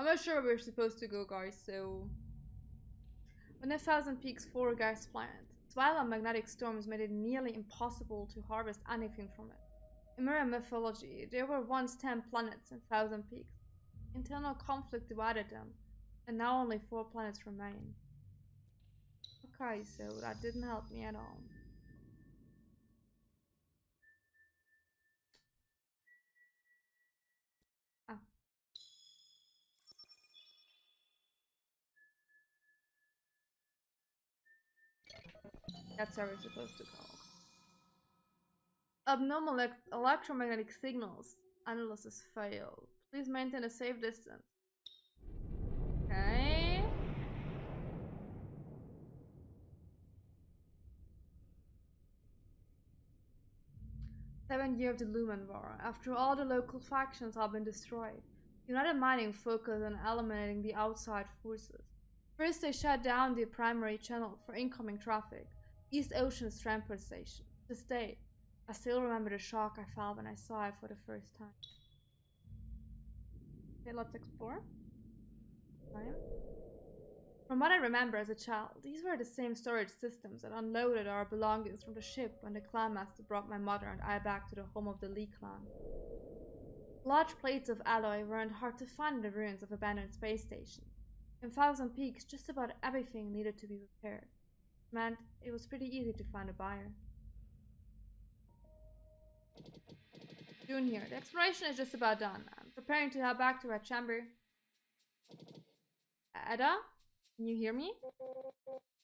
I'm not sure where we're supposed to go, guys, so... When 1,000 Peaks 4 gas plant, violent magnetic storms made it nearly impossible to harvest anything from it. In Mirror mythology, there were once 10 planets and 1,000 peaks. Internal conflict divided them, and now only 4 planets remain. Okay, so that didn't help me at all. Ah. That's where we're supposed to go. Abnormal electromagnetic signals. Analysis failed. Please maintain a safe distance. Okay. Seventh year of the Lumen War. After all the local factions have been destroyed, United Mining focused on eliminating the outside forces. First, they shut down the primary channel for incoming traffic, East Ocean's transport station. To this day, I still remember the shock I felt when I saw it for the first time. Okay, let's explore. Right. From what I remember as a child, these were the same storage systems that unloaded our belongings from the ship when the clan master brought my mother and I back to the home of the Lee clan. Large plates of alloy weren't hard to find in the ruins of abandoned space stations. In 1,000 Peaks, just about everything needed to be repaired. It meant it was pretty easy to find a buyer. June here. The exploration is just about done. I'm preparing to head back to our chamber. Ada? Can you hear me?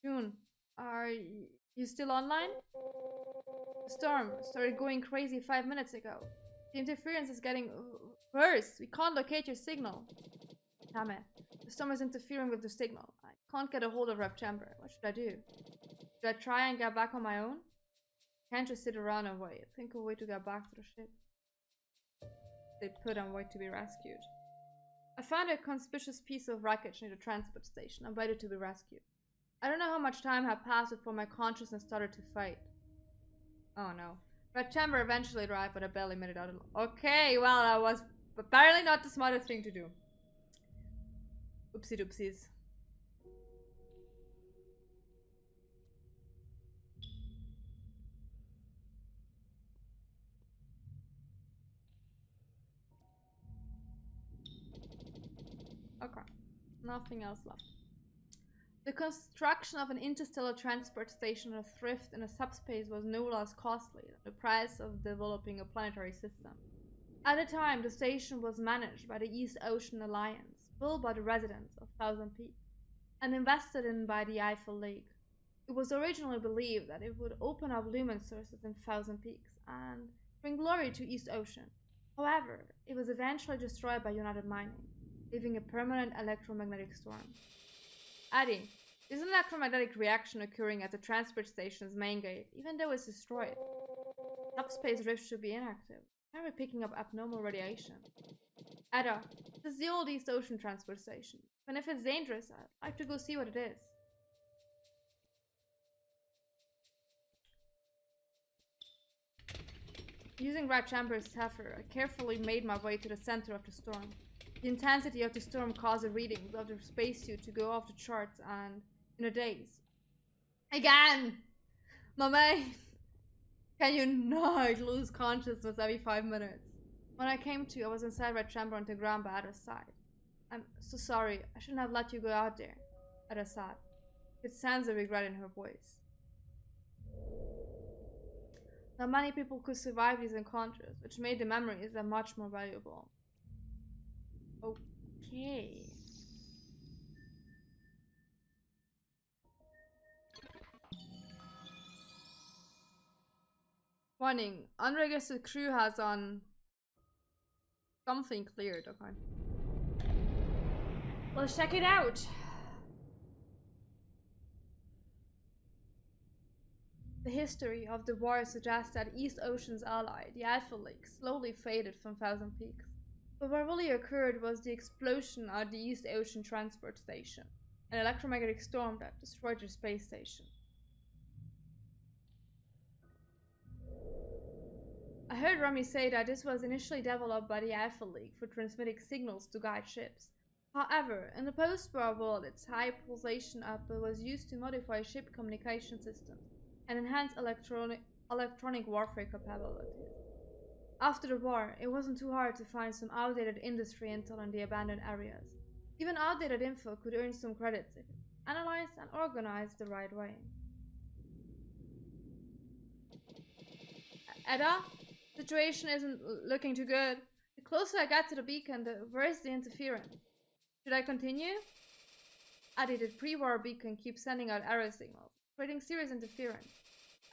June, are you still online? The storm started going crazy 5 minutes ago. The interference is getting worse. We can't locate your signal. Damn it. The storm is interfering with the signal. I can't get a hold of Rep Chamber. What should I do? Should I try and get back on my own? I can't just sit around and wait. Think of a way to get back to the ship. They put and wait to be rescued. I found a conspicuous piece of wreckage near the transport station and waited to be rescued. I don't know how much time had passed before my consciousness started to fade. Oh no. Red Chamber eventually arrived, but I barely made it out alive. Okay, well, that was apparently not the smartest thing to do. Oopsie doopsies. Okay, nothing else left. The construction of an interstellar transport station or thrift in a subspace was no less costly than the price of developing a planetary system. At the time, the station was managed by the East Ocean Alliance, built by the residents of 1,000 Peaks, and invested in by the Eiffel League. It was originally believed that it would open up lumen sources in 1,000 Peaks and bring glory to East Ocean. However, it was eventually destroyed by United Mining, leaving a permanent electromagnetic storm. Addie, there's an electromagnetic reaction occurring at the transport station's main gate, even though it's destroyed. Subspace rifts should be inactive. Why are we picking up abnormal radiation? Ada, this is the old East Ocean transport station. And if it's dangerous, I'd like to go see what it is. Using Red Chamber's Heifer, I carefully made my way to the center of the storm. The intensity of the storm caused the readings of the spacesuit to go off the charts, and in a daze. Again! My man! Can you not lose consciousness every 5 minutes? When I came to, I was inside Red Chamber on the ground by Ada's side. I'm so sorry. I shouldn't have let you go out there. Ada said. It sounds of regret in her voice. Not many people could survive these encounters, which made the memories that much more valuable. Okay. Warning. Unregistered crew has on something cleared. Okay. Let's check it out. The history of the war suggests that East Ocean's ally, the Eiffel League, slowly faded from 1,000 Peaks. But what really occurred was the explosion at the East Ocean Transport Station, an electromagnetic storm that destroyed the space station. I heard Rami say that this was initially developed by the Eiffel League for transmitting signals to guide ships, However, in the post-war world, its high pulsation output was used to modify ship communication systems and enhance electronic warfare capabilities. After the war, it wasn't too hard to find some outdated industry intel in the abandoned areas. Even outdated info could earn some credits if analyzed and organized the right way. Edda, situation isn't looking too good. The closer I get to the beacon, the worse the interference. Should I continue? Addy, the pre-war beacon keeps sending out error signals, creating serious interference.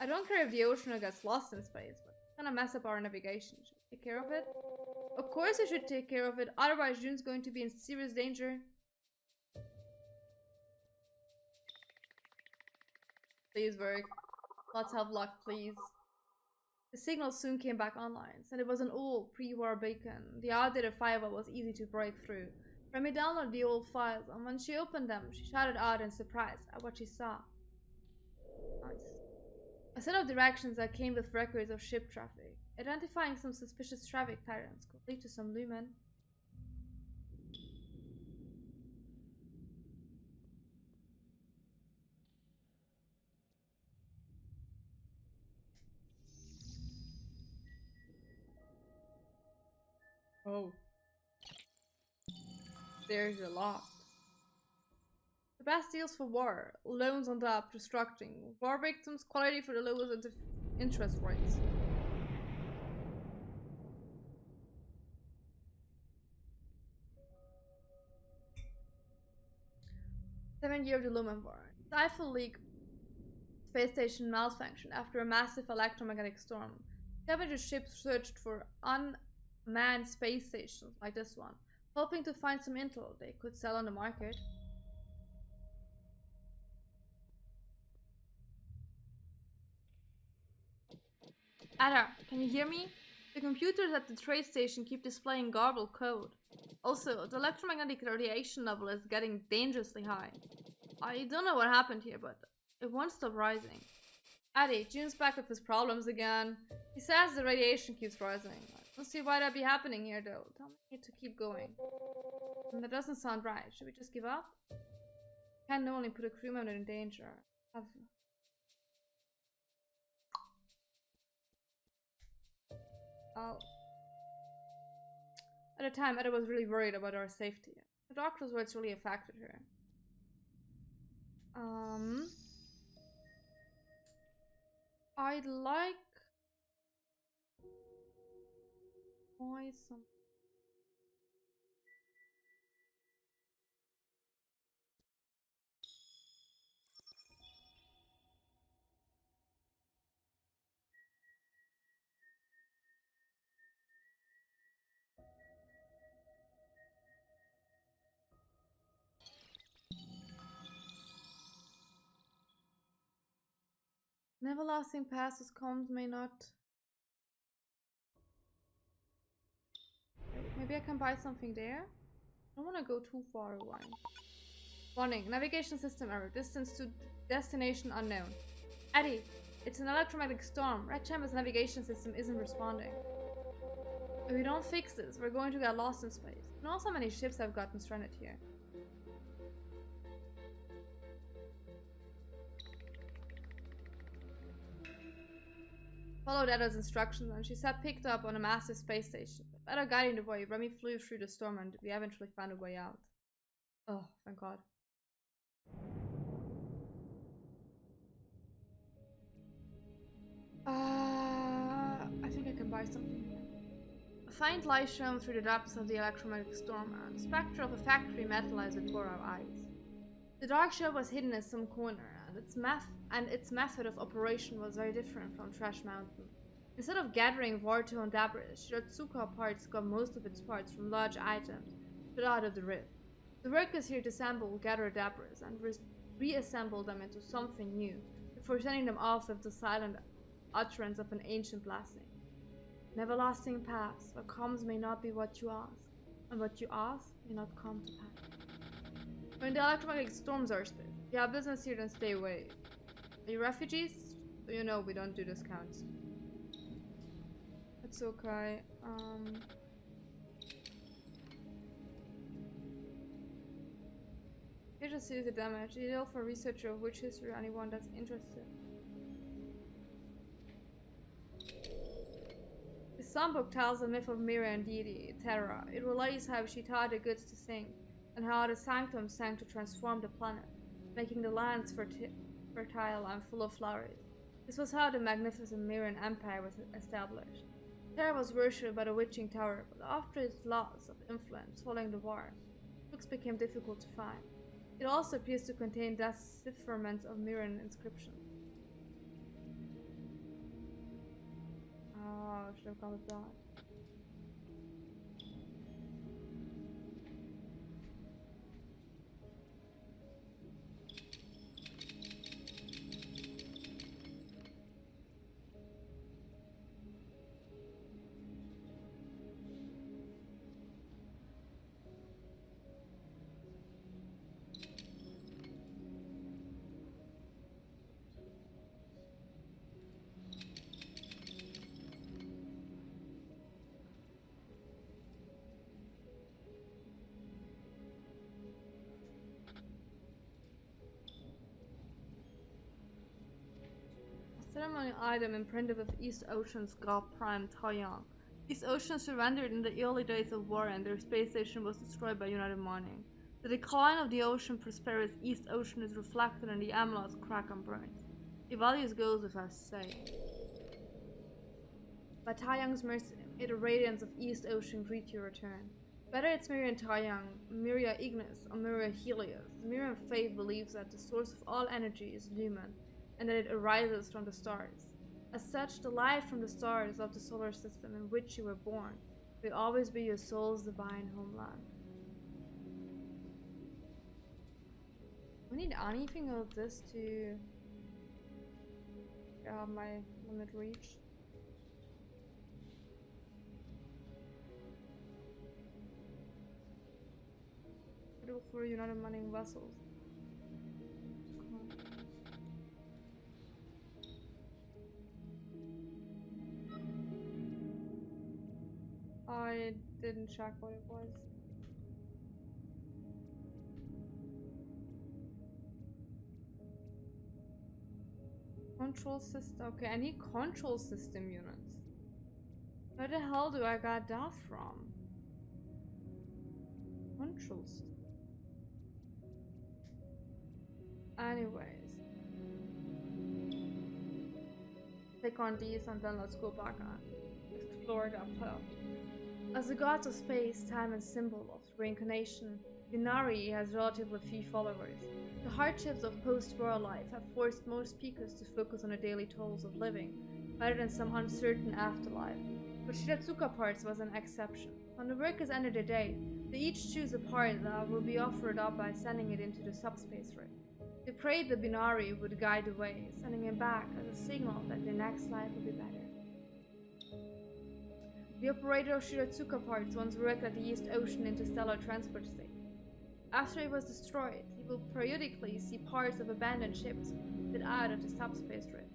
I don't care if the ocean gets lost in space, but it's gonna mess up our navigation. Should we take care of it? Of course I should take care of it, otherwise June's going to be in serious danger. Please work. Let's have luck, please. The signal soon came back online, said it was an old pre-war beacon. The outdated firewall was easy to break through. Remy downloaded the old files, and when she opened them, she shouted out in surprise at what she saw. Nice. A set of directions that came with records of ship traffic. Identifying some suspicious traffic patterns could lead to some lumen. Oh. There's a lot. The best deals for war. Loans on debt, restructuring. War victims, quality for the lowest interest rates. Seven-year of the Lumen War. Stifle leak. Space station malfunctioned after a massive electromagnetic storm. Scavenger ships searched for unmanned space stations like this one, hoping to find some intel they could sell on the market. Ada, can you hear me? The computers at the trade station keep displaying garbled code. Also, the electromagnetic radiation level is getting dangerously high. I don't know what happened here, but it won't stop rising. Addy, June's back with his problems again. He says the radiation keeps rising. I don't see why that'd be happening here, though. Tell me to keep going. That doesn't sound right. Should we just give up? Can only put a crew member in danger. At the time, Edda was really worried about our safety. The doctor's words really affected her. I'd like... Why some... Neverlasting passes comms may not... Maybe I can buy something there? I don't want to go too far away. Warning, navigation system error. Distance to destination unknown. Eddie, it's an electromagnetic storm. Red Chamber's navigation system isn't responding. If we don't fix this, we're going to get lost in space. You know how many ships have gotten stranded here. Followed Edda's instructions and she sat picked up on a massive space station. With Edda guiding the way, Remy flew through the storm and we eventually found a way out. Oh, thank God. I think I can buy something here. A faint light shone through the depths of the electromagnetic storm and the spectre of a factory metallized before our eyes. The dark shell was hidden in some corner, and its method of operation was very different from Trash Mountain. Instead of gathering war-torn debris, Shiratsuka parts got most of its parts from large items put out of the rift. The workers here disassemble gathered debris and reassemble them into something new, before sending them off with the silent utterance of an ancient blessing. Neverlasting paths, where comes may not be what you ask, and what you ask may not come to pass. When the electromagnetic storms are still, if you have business here, then stay away. Are you refugees? So you know we don't do discounts. It's okay. Major series of damage, ideal for a researcher of witch history or anyone that's interested. The songbook tells the myth of Miriam deity, Terra. It relays how she taught the goods to sing, and how the sanctum sang to transform the planet, making the lands fertile and full of flowers. This was how the magnificent Miriam Empire was established. Terra was worshipped by the Witching Tower, but after its loss of influence following the war, books became difficult to find. It also appears to contain decipherments of Miriam inscriptions. Oh, I should have gone with that. Ceremonial item imprinted with East Ocean's god prime Taiyang. East Ocean surrendered in the early days of war and their space station was destroyed by United Mining. The decline of the ocean prosperous East Ocean is reflected in the amulet's crack and burns. The values goes without saying. By Taiyang's mercy, may the radiance of East Ocean greet your return. Whether it's Miriam Taiyang, Miria Ignis, or Miria Helios, the Miriam faith believes that the source of all energy is lumen, and that it arises from the stars. As such, the light from the stars of the solar system in which you were born will always be your soul's divine homeland. Do I need anything of this to have my limit reached? Critical for United Mining vessels. I didn't check what it was. Control system. Okay, I need control system units. Where the hell do I got that from? Control system. Anyways. Click on these and then let's go back and explore that path. As the gods of space, time, and symbol of reincarnation, Binari has relatively few followers. The hardships of post-war life have forced most speakers to focus on the daily toils of living, rather than some uncertain afterlife. But Shiratsuka parts was an exception. When the workers enter the day, they each choose a part that will be offered up by sending it into the subspace ring. They prayed the Binari would guide the way, sending it back as a signal that their next life will be better. The operator of Shiratsuka parts once worked at the East Ocean Interstellar Transport Station. After it was destroyed, he will periodically see parts of abandoned ships that out of the subspace ring,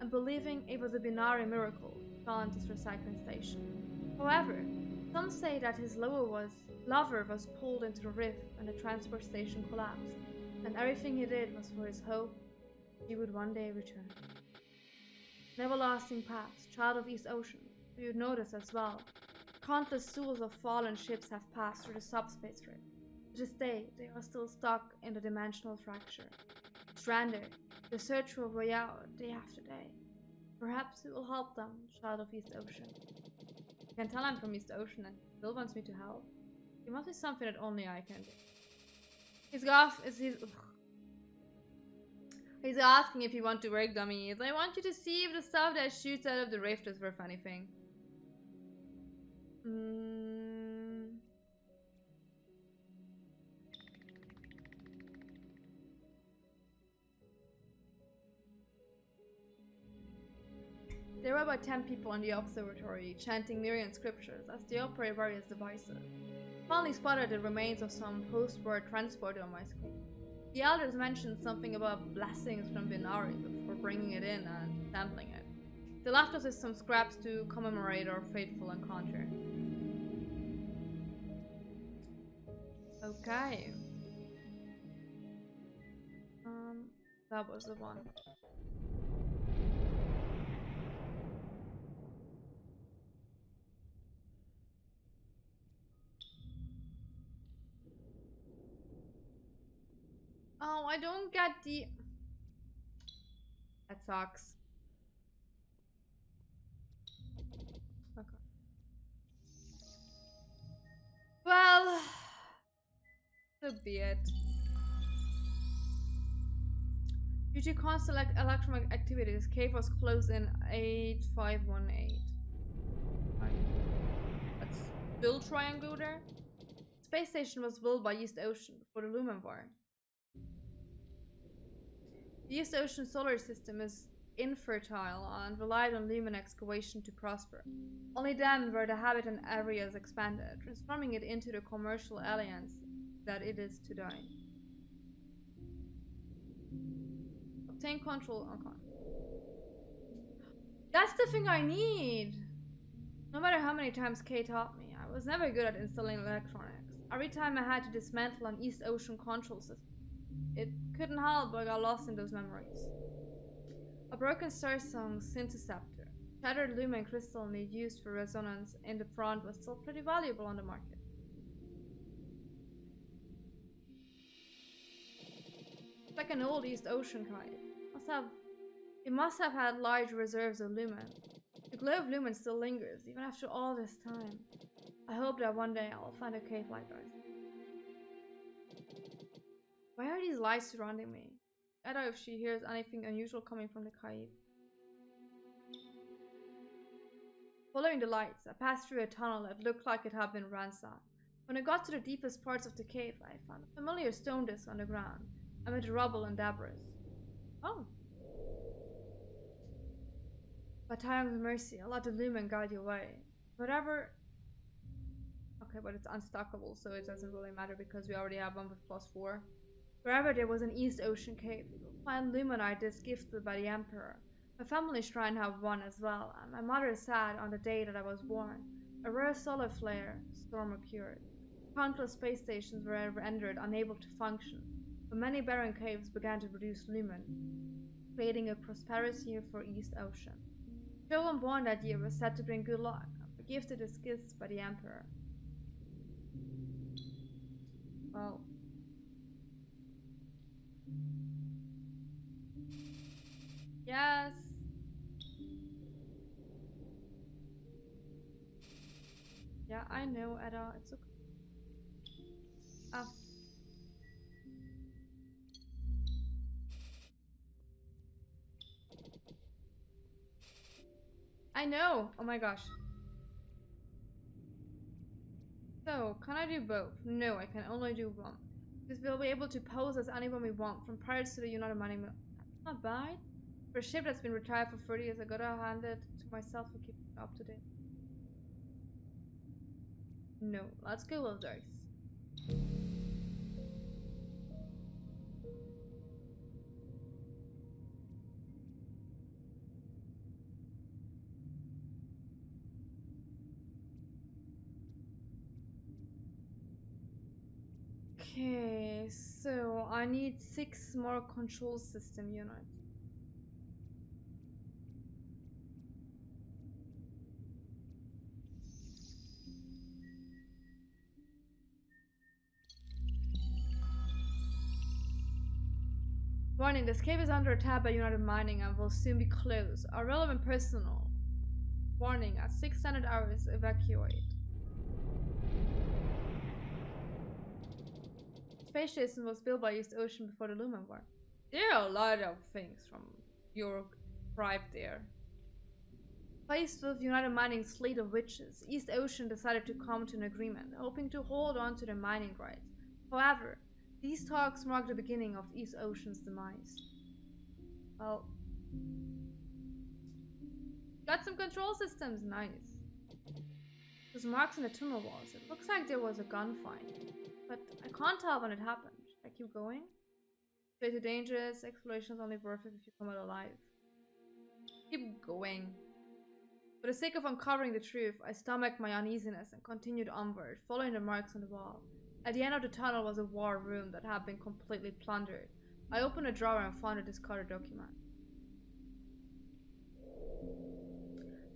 and believing it was a Binari miracle, gone to his recycling station. However, some say that his lover was pulled into the rift and the transport station collapsed, and everything he did was for his hope he would one day return. An everlasting past, child of East Ocean. You would notice as well, countless souls of fallen ships have passed through the subspace ring. To this day, they are still stuck in the dimensional fracture. Stranded, they search for a way out day after day. Perhaps it will help them, child of East Ocean. You can tell I'm from East Ocean and he still wants me to help. It must be something that only I can do. He's asking if you want to work, dummies. I want you to see if the stuff that shoots out of the rift is worth anything. There were about 10 people in the observatory, chanting Miriam scriptures as they operate various devices. Finally spotted the remains of some post-war transporter on my screen. The elders mentioned something about blessings from Binari before bringing it in and sampling it. They left us with some scraps to commemorate our fateful encounter. Okay. that was the one. Oh, I don't get the... That sucks. Okay. Well, so be it. Due to constant electromagnetic activities, cave was closed in 8518. Right. Let's still try and go there. Space station was built by East Ocean before the Lumen War. The East Ocean solar system is infertile and relied on Lumen excavation to prosper. Only then were the habitat areas expanded, transforming it into the commercial alliance that it is today. Obtain control. Okay. That's the thing I need! No matter how many times Kay taught me, I was never good at installing electronics. Every time I had to dismantle an East Ocean control system, it couldn't help but got lost in those memories. A broken Starsong synthesizer, shattered lumen crystal need used for resonance in the front was still pretty valuable on the market. It's like an old East Ocean kite. It must have had large reserves of lumen. The glow of lumen still lingers, even after all this time. I hope that one day I'll find a cave like ours. Why are these lights surrounding me? I don't know if she hears anything unusual coming from the cave. Following the lights, I passed through a tunnel that looked like it had been ransacked. When I got to the deepest parts of the cave, I found a familiar stone disc on the ground, amid rubble and debris. Oh. Battalion of Mercy, I'll let the lumen guide your way. Whatever... Okay, but it's unstockable, so it doesn't really matter because we already have one with +4. Wherever there was an East Ocean cave, you will find luminite discs gifted by the Emperor. My family shrine have one as well, and my mother said on the day that I was born, a rare solar flare storm occurred. Countless space stations were rendered unable to function, but many barren caves began to produce lumen, creating a prosperous year for East Ocean. Children born that year were said to bring good luck, and were gifted as gifts by the Emperor. Well... Yes. Yeah, I know, Edda. It's okay. Oh. I know! Oh my gosh. So, can I do both? No, I can only do one. Because we'll be able to pose as anyone we want, from pirates to the United Mining Mill. That's not bad. For a ship that's been retired for 30 years, I gotta hand it to myself to keep it up to date. No, let's go with those. Okay, so I need 6 more control system units. Warning, this cave is under attack by United Mining and will soon be closed. Our relevant personnel. Warning, at 6 standard hours, evacuate. Space station was built by East Ocean before the Lumen War. There are a lot of things from your tribe there. Faced with United Mining's fleet of witches, East Ocean decided to come to an agreement, hoping to hold on to their mining rights. However, these talks marked the beginning of East Ocean's demise. Well, got some control systems, nice. There's marks in the tunnel walls. It looks like there was a gunfight, but I can't tell when it happened. Should I keep going? Way too dangerous. Exploration is only worth it if you come out alive. Keep going. For the sake of uncovering the truth, I stomached my uneasiness and continued onward, following the marks on the wall. At the end of the tunnel was a war room that had been completely plundered. I opened a drawer and found a discarded document.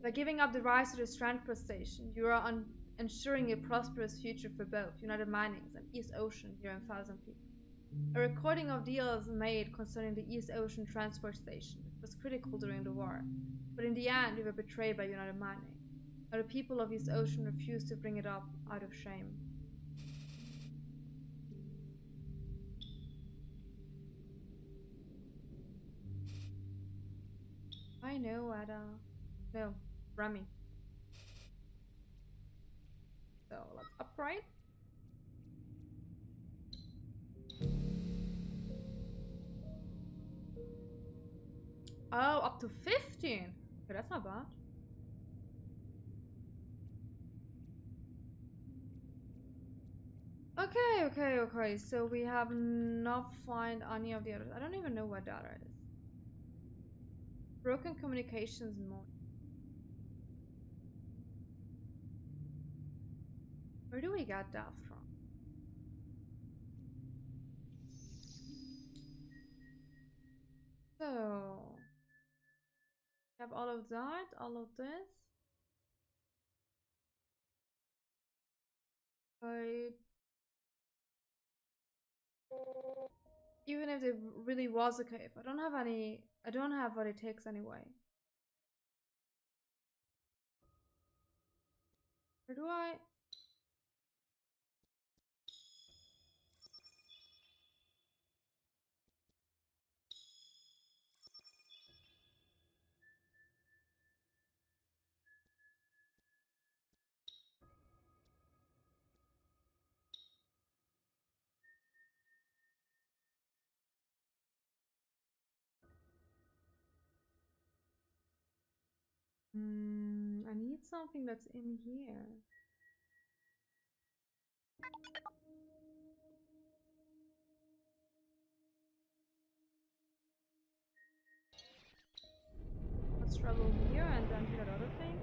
By giving up the rights to this transport station, you are ensuring a prosperous future for both United Minings and East Ocean here in Thousand Peaks. A recording of deals made concerning the East Ocean transport station was critical during the war, but in the end we were betrayed by United Mining. Now the people of East Ocean refused to bring it up out of shame. I know, Ada. No, Remy. So let's upgrade. Oh, up to 15. Okay, that's not bad. Okay. So we have not find any of the others. I don't even know what that is. Broken communications mode. Where do we get that from? So we have all of that, all of this. But even if it really was a cave, I don't have what it takes anyway. Where do I? I need something that's in here. Let's travel here and then to that other thing.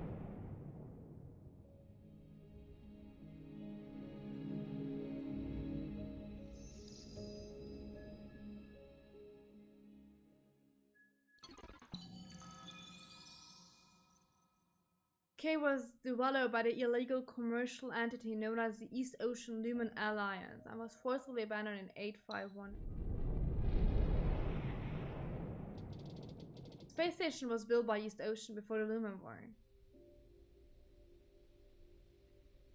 K was developed by the illegal commercial entity known as the East Ocean Lumen Alliance and was forcibly abandoned in 851. Space station was built by East Ocean before the Lumen War.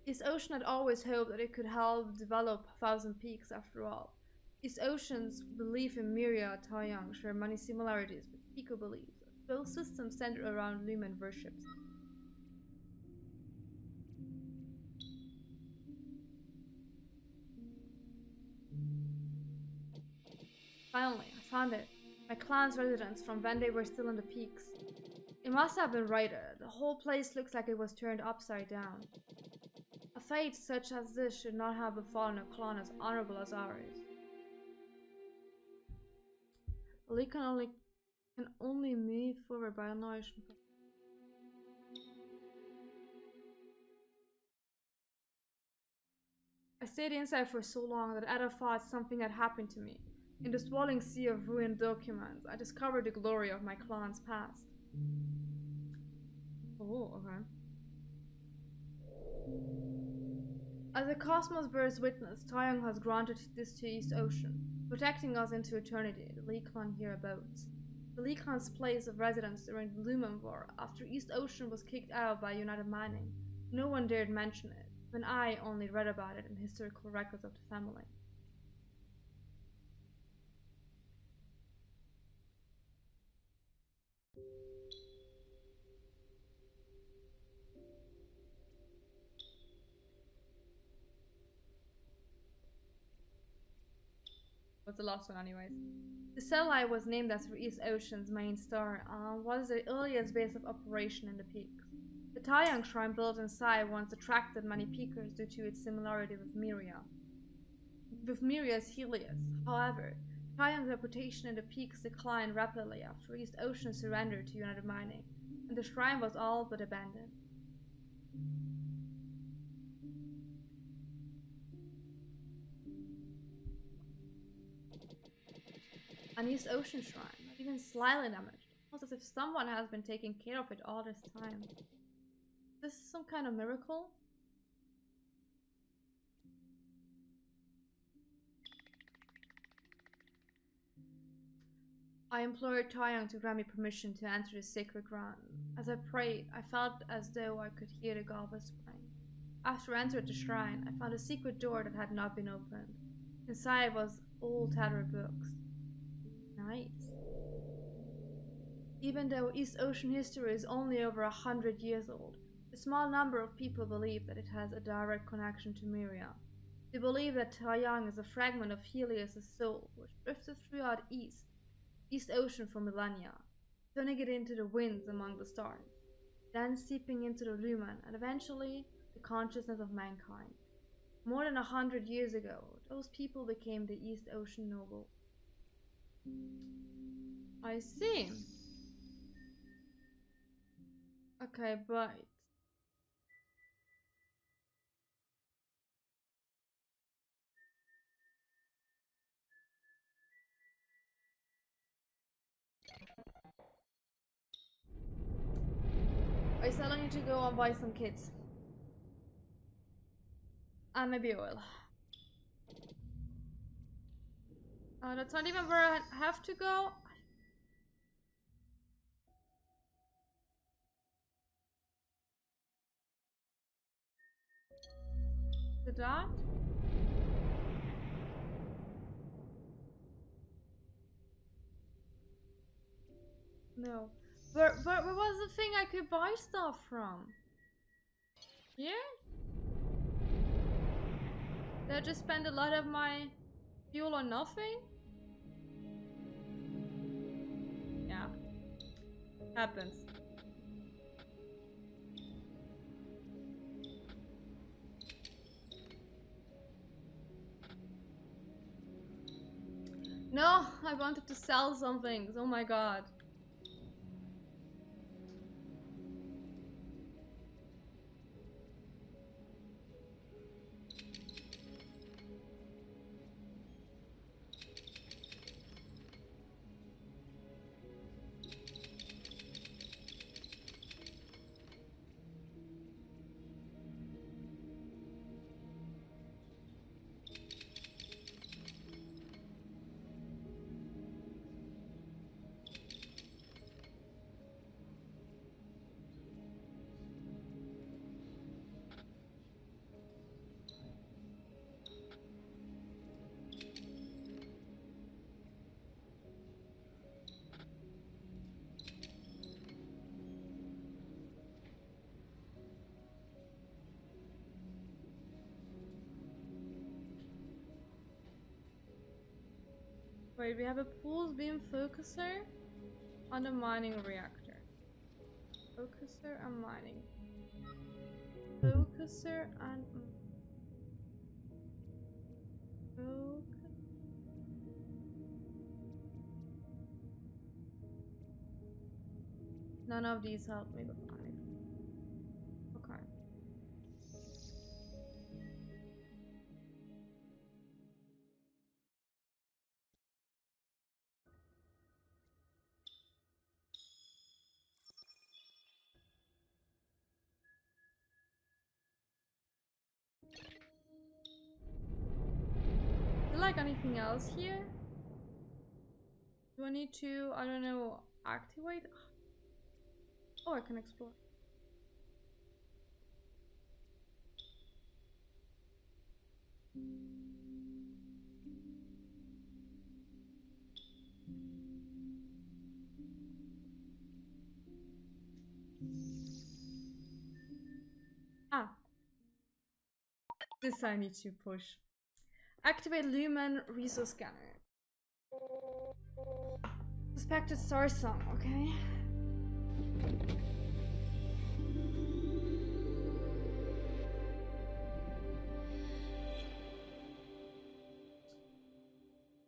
East Ocean had always hoped that it could help develop Thousand Peaks after all. East Ocean's belief in Miria Taoyang share many similarities with Pico beliefs, both systems centered around Lumen worships. Finally, I found it. My clan's residence from when they were still in the peaks. It must have been raided. The whole place looks like it was turned upside down. A fate such as this should not have befallen a clan as honorable as ours. We can only move forward by a nourishment. I stayed inside for so long that Ada thought something had happened to me. In the swirling sea of ruined documents, I discovered the glory of my clan's past. Oh, okay. As the cosmos bears witness, Taoyang has granted this to East Ocean, protecting us into eternity, the Lee Clan hereabouts. The Lee Clan's place of residence during the Lumen War, after East Ocean was kicked out by United Mining. No one dared mention it, when I only read about it in historical records of the family. What's the last one anyways? The satellite was named after East Ocean's main star and was the earliest base of operation in the peaks. The Taoyang shrine built inside once attracted many peakers due to its similarity with Miria's Helios. However, Taoyang's reputation in the peaks declined rapidly after East Ocean surrendered to United Mining, and the shrine was all but abandoned. An East Ocean shrine, not even slightly damaged. Almost as if someone has been taking care of it all this time. This is some kind of miracle? I implored Taeyang to grant me permission to enter the sacred ground. As I prayed, I felt as though I could hear the god whispering. After I entered the shrine, I found a secret door that had not been opened. Inside was old tattered books. Nice. Even though East Ocean history is only over 100 years old, a small number of people believe that it has a direct connection to Myria. They believe that Taeyang is a fragment of Helios' soul, which drifted throughout East Ocean for millennia, turning it into the winds among the stars, then seeping into the lumen and eventually the consciousness of mankind. More than 100 years ago, those people became the East Ocean noble. I see. Okay, but I still need to go and buy some kits. And maybe oil. That's not even where I have to go. The dot? No. Where was the thing I could buy stuff from? Here? Did I just spend a lot of my fuel on nothing? Yeah. Happens. No, I wanted to sell some things. Oh my god. Wait, we have a pulse beam focuser on the mining reactor. Focuser and mining. Focuser and... None of these help me but 5. Okay. Is there like anything else here? Do I need to, I don't know, activate? Oh, I can explore. Ah. This I need to push. Activate Lumen Resource Scanner. Suspected Starsong, okay.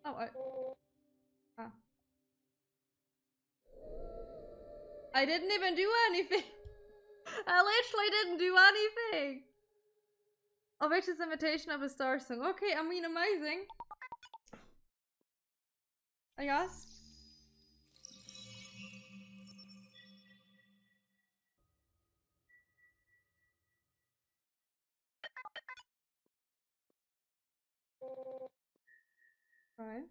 Oh, I didn't even do anything. I literally didn't do anything. Oh, which is imitation of a Starsong. Okay, I mean, amazing. I guess. Right.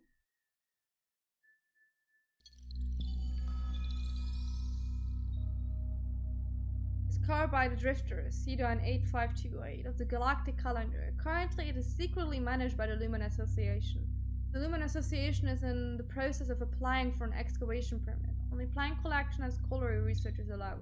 Discovered by the Drifter, Cedarn 8528 of the Galactic Calendar. Currently, it is secretly managed by the Lumen Association. The Lumen Association is in the process of applying for an excavation permit. Only plant collection and scholarly research is allowed.